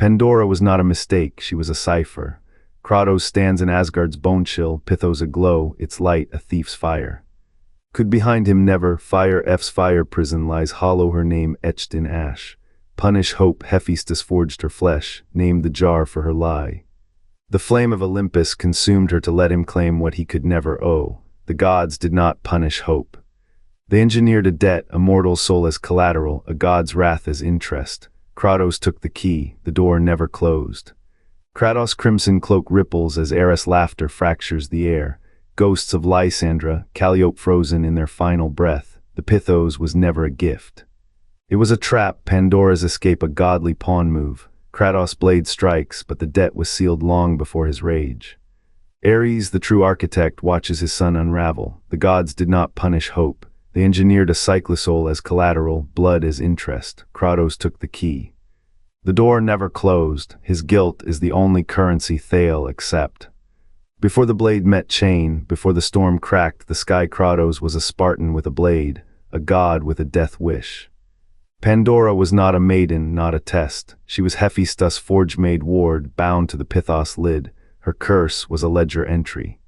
Pandora was not a mistake, she was a cipher. Kratos stands in Asgard's bone chill, Pythos aglow, its light a thief's fire. Could behind him never, F's fire prison lies hollow, her name etched in ash. Punish hope, Hephaestus forged her flesh, named the jar for her lie. The flame of Olympus consumed her to let him claim what he could never owe. The gods did not punish hope. They engineered a debt, a mortal soul as collateral, a god's wrath as interest. Kratos took the key, the door never closed. Kratos' crimson cloak ripples as Ares' laughter fractures the air. Ghosts of Lysandra, Calliope frozen in their final breath. The Pythos was never a gift. It was a trap, Pandora's escape a godly pawn move. Kratos' blade strikes, but the debt was sealed long before his rage. Ares, the true architect, watches his son unravel. The gods did not punish hope. They engineered a cyclosoul as collateral, blood as interest. Kratos took the key. The door never closed. His guilt is the only currency Thale accept. Before the blade met chain, before the storm cracked the sky, Kratos was a Spartan with a blade, a god with a death wish. Pandora was not a maiden, not a test. She was Hephaestus' forge-made ward, bound to the Pythos lid. Her curse was a ledger entry.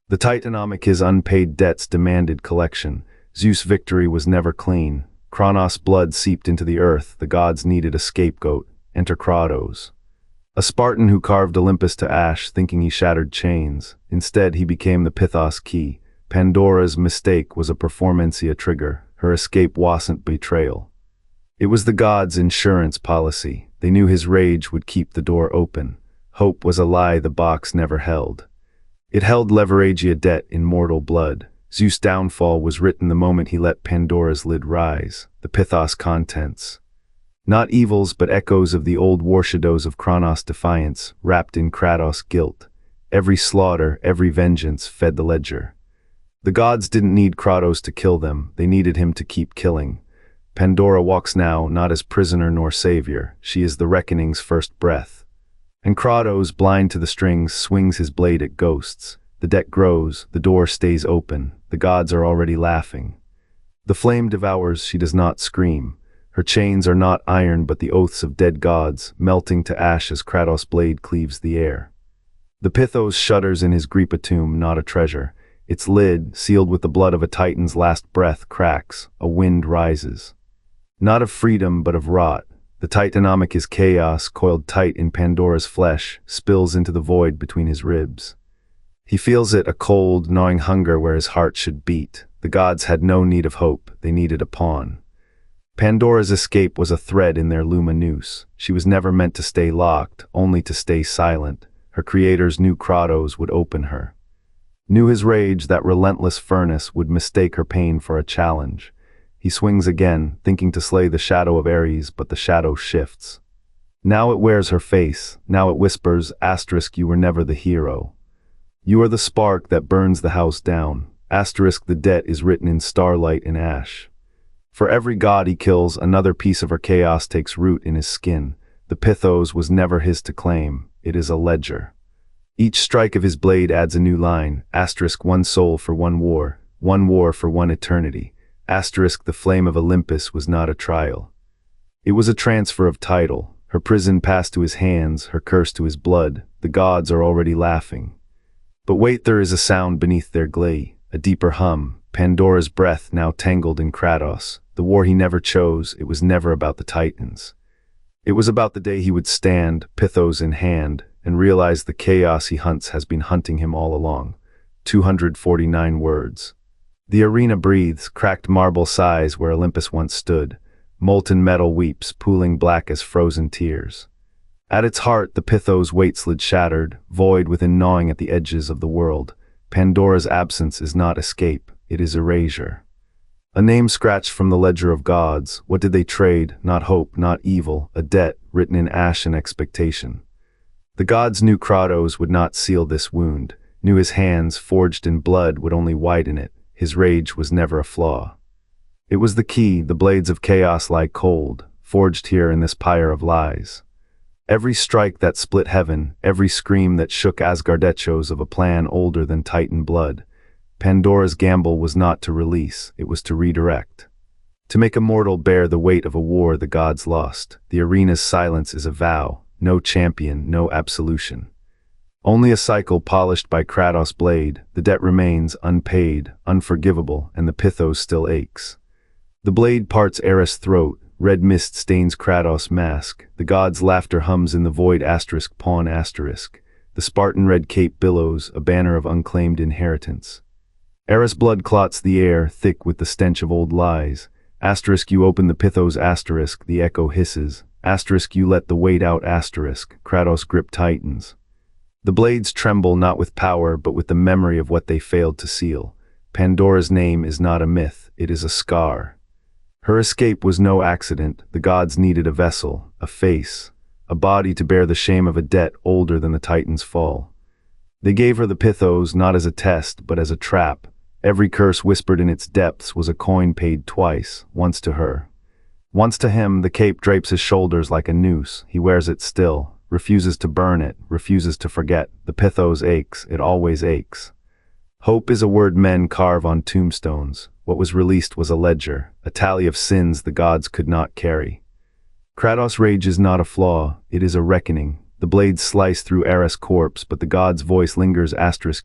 The Titanomachy's unpaid debts demanded collection. Zeus' victory was never clean. Kronos' blood seeped into the earth. The gods needed a scapegoat. Enter Kratos. A Spartan who carved Olympus to ash, thinking he shattered chains. Instead, he became the Pythos key. Pandora's mistake was a performancia trigger. Her escape wasn't betrayal. It was the gods' insurance policy. They knew his rage would keep the door open. Hope was a lie the box never held. It held Leveragia debt in mortal blood. Zeus' downfall was written the moment he let Pandora's lid rise. The Pythos contents. Not evils but echoes of the old war shadows of Kronos' defiance, wrapped in Kratos' guilt. Every slaughter, every vengeance fed the ledger. The gods didn't need Kratos to kill them, they needed him to keep killing. Pandora walks now not as prisoner nor savior, she is the reckoning's first breath. And Kratos, blind to the strings, swings his blade at ghosts. The debt grows, the door stays open, the gods are already laughing. The flame devours, she does not scream. Her chains are not iron but the oaths of dead gods, melting to ash as Kratos' blade cleaves the air. The Pythos shudders in his Gripa tomb, not a treasure. Its lid, sealed with the blood of a titan's last breath, cracks, a wind rises. Not of freedom but of rot. The Titanomachy's chaos, coiled tight in Pandora's flesh, spills into the void between his ribs. He feels it, a cold, gnawing hunger where his heart should beat. The gods had no need of hope, they needed a pawn. Pandora's escape was a thread in their luma noose. She was never meant to stay locked, only to stay silent. Her creators knew Kratos would open her. Knew his rage, that relentless furnace, would mistake her pain for a challenge. He swings again, thinking to slay the shadow of Ares, but the shadow shifts. Now it wears her face, now it whispers, asterisk, you were never the hero. You are the spark that burns the house down. Asterisk, the debt is written in starlight and ash. For every god he kills, another piece of her chaos takes root in his skin. The Pythos was never his to claim, it is a ledger. Each strike of his blade adds a new line, asterisk, one soul for one war for one eternity. Asterisk, the flame of Olympus was not a trial. It was a transfer of title. Her prison passed to his hands, her curse to his blood. The gods are already laughing. But wait, there is a sound beneath their glee, a deeper hum. Pandora's breath now tangled in Kratos. The war he never chose, it was never about the Titans. It was about the day he would stand, Pythos in hand, and realize the chaos he hunts has been hunting him all along. 249 words. The arena breathes, cracked marble sighs where Olympus once stood. Molten metal weeps, pooling black as frozen tears. At its heart, the Pythos weight slid shattered, void within gnawing at the edges of the world. Pandora's absence is not escape, it is erasure. A name scratched from the ledger of gods. What did they trade? Not hope, not evil, a debt written in ash and expectation. The gods knew Kratos would not seal this wound, knew his hands, forged in blood, would only widen it. His rage was never a flaw. It was the key, the blades of chaos lie cold, forged here in this pyre of lies. Every strike that split heaven, every scream that shook Asgard, echoes of a plan older than Titan blood. Pandora's gamble was not to release, it was to redirect. To make a mortal bear the weight of a war the gods lost. The arena's silence is a vow. no champion, no absolution. Only a cycle polished by Kratos' blade, the debt remains unpaid, unforgivable, and the Pythos still aches. The blade parts Ares' throat, red mist stains Kratos' mask, the god's laughter hums in the void *pawn*. The Spartan red cape billows, a banner of unclaimed inheritance. Ares' blood clots the air, thick with the stench of old lies. You open the Pythos *, the echo hisses. You let the weight out *, Kratos' grip tightens. The blades tremble not with power but with the memory of what they failed to seal. Pandora's name is not a myth, it is a scar. Her escape was no accident, the gods needed a vessel, a face, a body to bear the shame of a debt older than the Titan's fall. They gave her the Pythos not as a test but as a trap. Every curse whispered in its depths was a coin paid twice, once to her. Once to him, the cape drapes his shoulders like a noose, he wears it still, refuses to burn it, refuses to forget. The Pythos aches, it always aches. Hope is a word men carve on tombstones. What was released was a ledger, a tally of sins the gods could not carry. Kratos' rage is not a flaw, it is a reckoning. The blades slice through Ares' corpse, but the god's voice lingers.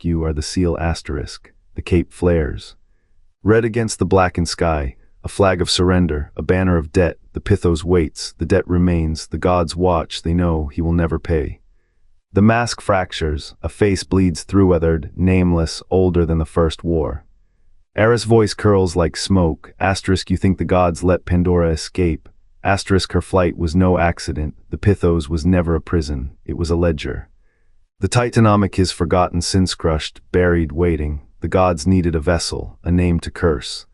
You are the seal *. The cape flares. Red against the blackened sky, a flag of surrender, a banner of debt. The Pythos waits, the debt remains, the gods watch, they know he will never pay. The mask fractures, a face bleeds through, weathered, nameless, older than the first war. Ares' voice curls like smoke. You think the gods let Pandora escape. Her flight was no accident, the Pythos was never a prison, it was a ledger. The Titanomachy is forgotten, sins crushed, buried, waiting. The gods needed a vessel, a name to curse,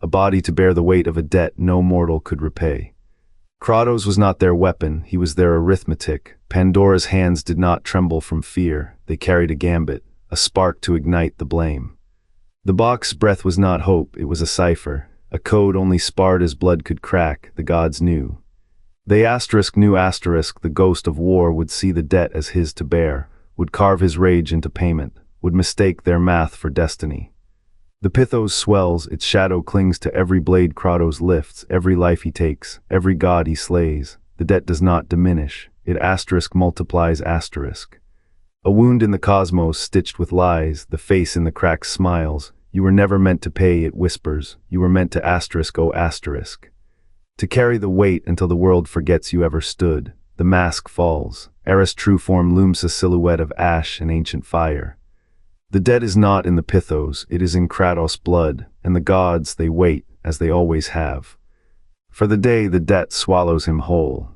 a body to bear the weight of a debt no mortal could repay. Kratos was not their weapon, he was their arithmetic. Pandora's hands did not tremble from fear, they carried a gambit, a spark to ignite the blame. The box's breath was not hope, it was a cipher, a code only sparred as blood could crack, the gods knew. They knew the ghost of war would see the debt as his to bear, would carve his rage into payment, would mistake their math for destiny. The Pythos swells, its shadow clings to every blade Kratos lifts, every life he takes, every god he slays. The debt does not diminish, it multiplies *. A wound in the cosmos stitched with lies, the face in the cracks smiles. You were never meant to pay, it whispers, you were meant to to carry the weight until the world forgets you ever stood. The mask falls, Ares' true form looms, a silhouette of ash and ancient fire. The debt is not in the Pythos, it is in Kratos' blood, and the gods, they wait, as they always have. For the day the debt swallows him whole.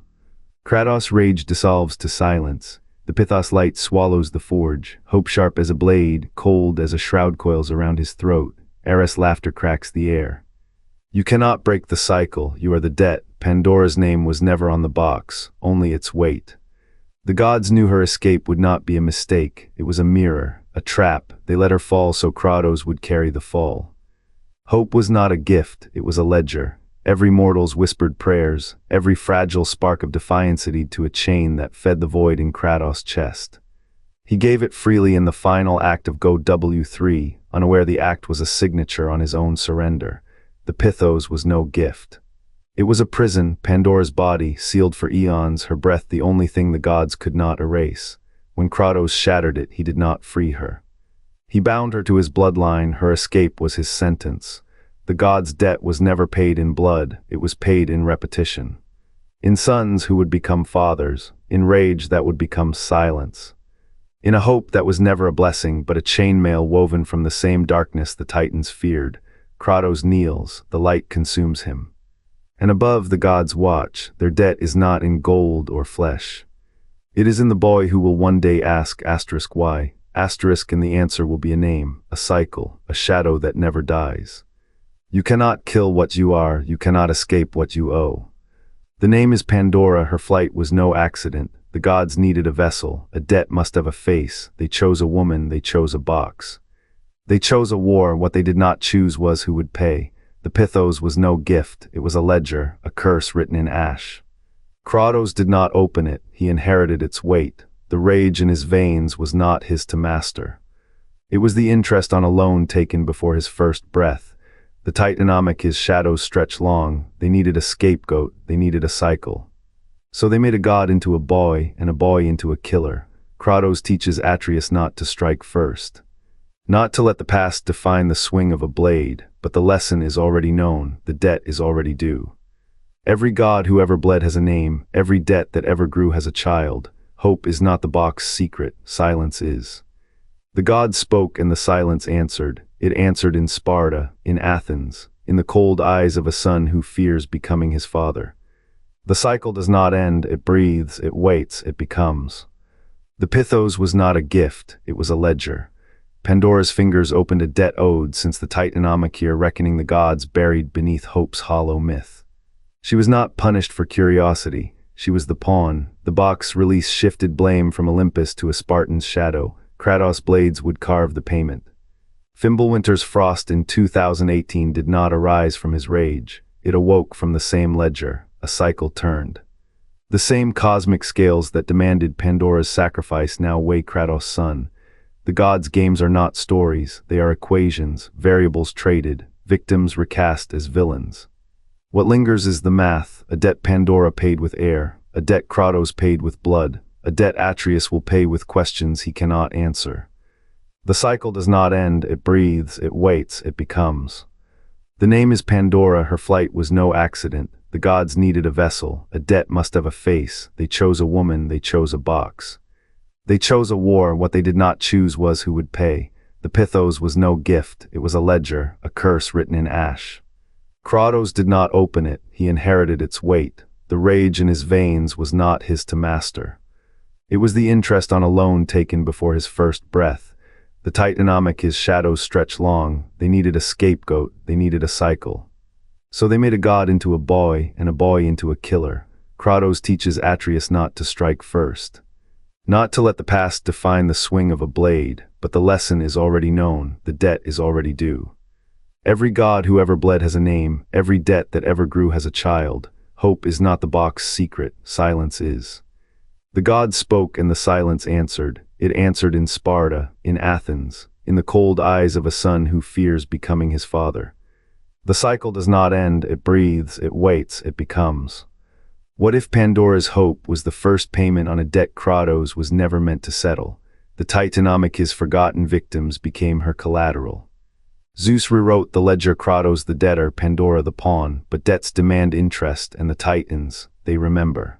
Kratos' rage dissolves to silence, the Pythos light swallows the forge, hope sharp as a blade, cold as a shroud coils around his throat. Ares' laughter cracks the air. You cannot break the cycle, you are the debt. Pandora's name was never on the box, only its weight. The gods knew her escape would not be a mistake, it was a mirror, a trap. They let her fall so Kratos would carry the fall. Hope was not a gift, it was a ledger. Every mortal's whispered prayers, every fragile spark of defiance lead to a chain that fed the void in Kratos' chest. He gave it freely in the final act of Go W3, unaware the act was a signature on his own surrender. The Pythos was no gift. It was a prison, Pandora's body, sealed for eons, her breath the only thing the gods could not erase. When Kratos shattered it, he did not free her. He bound her to his bloodline, her escape was his sentence. The gods' debt was never paid in blood, it was paid in repetition. In sons who would become fathers, in rage that would become silence. In a hope that was never a blessing, but a chainmail woven from the same darkness the Titans feared. Kratos kneels, the light consumes him. And above the gods watch, their debt is not in gold or flesh. It is in the boy who will one day ask why, and the answer will be a name, a cycle, a shadow that never dies. You cannot kill what you are, you cannot escape what you owe. The name is Pandora, her flight was no accident. The gods needed a vessel, a debt must have a face. They chose a woman, they chose a box. They chose a war, what they did not choose was who would pay. The Pythos was no gift, it was a ledger, a curse written in ash. Kratos did not open it, he inherited its weight. The rage in his veins was not his to master. It was the interest on a loan taken before his first breath. The Titanomachy's shadows stretched long, they needed a scapegoat, they needed a cycle. So they made a god into a boy and a boy into a killer. Kratos teaches Atreus not to strike first. Not to let the past define the swing of a blade, but the lesson is already known, the debt is already due. Every god who ever bled has a name, every debt that ever grew has a child. Hope is not the box's secret, silence is. The gods spoke and the silence answered. It answered in Sparta, in Athens, in the cold eyes of a son who fears becoming his father. The cycle does not end, it breathes, it waits, it becomes. The Pythos was not a gift, it was a ledger. Pandora's fingers opened a debt owed since the Titanomachy are reckoning the gods buried beneath hope's hollow myth. She was not punished for curiosity, she was the pawn. The box release shifted blame from Olympus to a Spartan's shadow. Kratos' blades would carve the payment. Fimbulwinter's frost in 2018 did not arise from his rage. It awoke from the same ledger. A cycle turned. The same cosmic scales that demanded Pandora's sacrifice now weigh Kratos' son. The gods' games are not stories, they are equations, variables traded, victims recast as villains. What lingers is the math, a debt Pandora paid with air, a debt Kratos paid with blood, a debt Atreus will pay with questions he cannot answer. The cycle does not end, it breathes, it waits, it becomes. The name is Pandora, her flight was no accident. The gods needed a vessel, a debt must have a face, they chose a woman, they chose a box. They chose a war, what they did not choose was who would pay. The Pythos was no gift, it was a ledger, a curse written in ash. Kratos did not open it, he inherited its weight. The rage in his veins was not his to master. It was the interest on a loan taken before his first breath. The Titanomachy's shadows stretched long, they needed a scapegoat, they needed a cycle. So they made a god into a boy and a boy into a killer. Kratos teaches Atreus not to strike first. Not to let the past define the swing of a blade, but the lesson is already known, the debt is already due. Every god who ever bled has a name, every debt that ever grew has a child. Hope is not the box's secret, silence is. The gods spoke and the silence answered. It answered in Sparta, in Athens, in the cold eyes of a son who fears becoming his father. The cycle does not end, it breathes, it waits, it becomes. What if Pandora's hope was the first payment on a debt Kratos was never meant to settle? The Titanomachy's forgotten victims became her collateral. Zeus rewrote the ledger, Kratos the debtor, Pandora the pawn, but debts demand interest and the Titans, they remember.